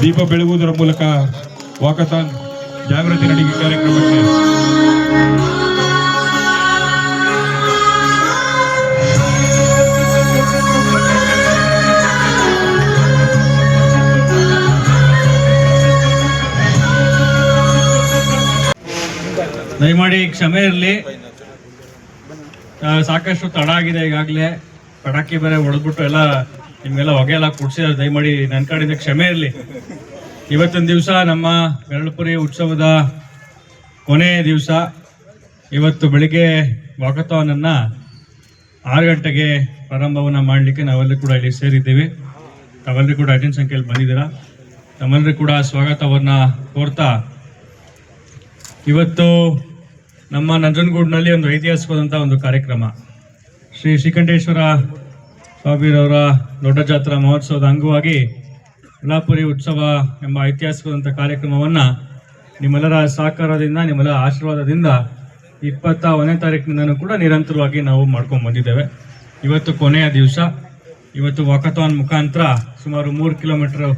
ದೀಪ ಬೆಳಗುವುದರ ಮೂಲಕ ವಾಕಥಾನ್ ಜಾಗೃತಿ ನಡಿಗೆ ಕಾರ್ಯಕ್ರಮಕ್ಕೆ ದಯಮಾಡಿ ಕ್ಷಮೆ ಇರಲಿ. ಸಾಕಷ್ಟು ತಡ ಆಗಿದೆ. ಈಗಾಗಲೇ ಪಟಾಕಿ ಬೇರೆ ಹೊಡೆದ್ಬಿಟ್ಟು ಎಲ್ಲ ನಿಮ್ಗೆಲ್ಲ ಹೊಗೆ ಎಲ್ಲ ಕುಡಿಸಿದ್ರೆ ದಯಮಾಡಿ ನನ್ನ ಕಡೆಯಿಂದ ಕ್ಷಮೆ ಇರಲಿ. ಇವತ್ತಿನ ದಿವಸ ನಮ್ಮ ಬೆರಳುಪುರಿ ಉತ್ಸವದ ಕೊನೆಯ ದಿವಸ. ಇವತ್ತು ಬೆಳಿಗ್ಗೆ ವಾಕಥಾನನ್ನು 6 ಗಂಟೆಗೆ ಪ್ರಾರಂಭವನ್ನು ಮಾಡಲಿಕ್ಕೆ ನಾವೆಲ್ಲರೂ ಕೂಡ ಇಲ್ಲಿ ಸೇರಿದ್ದೀವಿ. ತಾವೆಲ್ಲರೂ ಕೂಡ ಹೆಚ್ಚಿನ ಸಂಖ್ಯೆಯಲ್ಲಿ ಬಂದಿದ್ದೀರಾ. ತಮ್ಮೆಲ್ಲರೂ ಕೂಡ ಸ್ವಾಗತವನ್ನು ಕೋರ್ತಾ, ಇವತ್ತು ನಮ್ಮ ನಂಜನಗೂಡಿನಲ್ಲಿ ಒಂದು ಐತಿಹಾಸಿಕವಾದಂಥ ಒಂದು ಕಾರ್ಯಕ್ರಮ, ಶ್ರೀ ಶ್ರೀಕಂಠೇಶ್ವರ ಸ್ವಾಮಿರವರ ದೊಡ್ಡ ಜಾತ್ರಾ ಮಹೋತ್ಸವದ ಅಂಗವಾಗಿ ಬೆರಳುಪುರಿ ಉತ್ಸವ ಎಂಬ ಐತಿಹಾಸಿಕವಾದಂಥ ಕಾರ್ಯಕ್ರಮವನ್ನು ನಿಮ್ಮೆಲ್ಲರ ಸಹಕಾರದಿಂದ, ನಿಮ್ಮೆಲ್ಲರ ಆಶೀರ್ವಾದದಿಂದ 21ನೇ ತಾರೀಕಿನಿಂದನೂ ಕೂಡ ನಿರಂತರವಾಗಿ ನಾವು ಮಾಡ್ಕೊಂಡು ಬಂದಿದ್ದೇವೆ. ಇವತ್ತು ಕೊನೆಯ ದಿವಸ. ಇವತ್ತು ವಾಕಥಾನ್ ಮುಖಾಂತರ ಸುಮಾರು 3 ಕಿಲೋಮೀಟರ್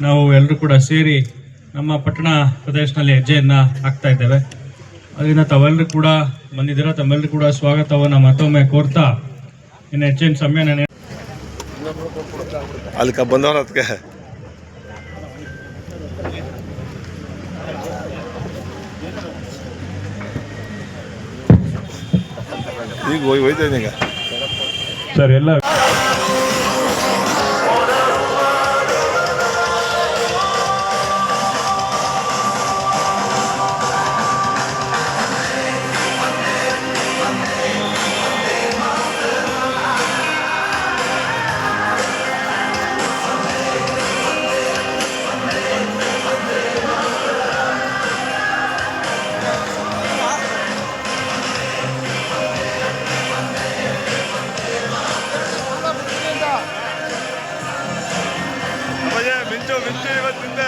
ನಾವು ಎಲ್ಲರೂ ಕೂಡ ಸೇರಿ ನಮ್ಮ ಪಟ್ಟಣ ಪ್ರದೇಶದಲ್ಲಿ ಹೆಜ್ಜೆಯನ್ನು ಹಾಕ್ತಾ ಇದ್ದೇವೆ. ಅದರಿಂದ ತಾವೆಲ್ಲರೂ ಕೂಡ ಬಂದಿದ್ದೀರಾ. ತಮ್ಮೆಲ್ಲರೂ ಕೂಡ ಸ್ವಾಗತವನ್ನು ಮತ್ತೊಮ್ಮೆ ಕೋರ್ತಾ ಇನ್ನು ಹೆಚ್ಚಿನ ಸಮಯ ಅಲ್ಲಿ ಬಂದವರ ಅದಕ್ಕೆ ಈಗ ಹೋಯ್ತೇನೆ ಈಗ ಸರ್ ಎಲ್ಲ ಮಿಂಚು ಇವತ್ತಿಂದ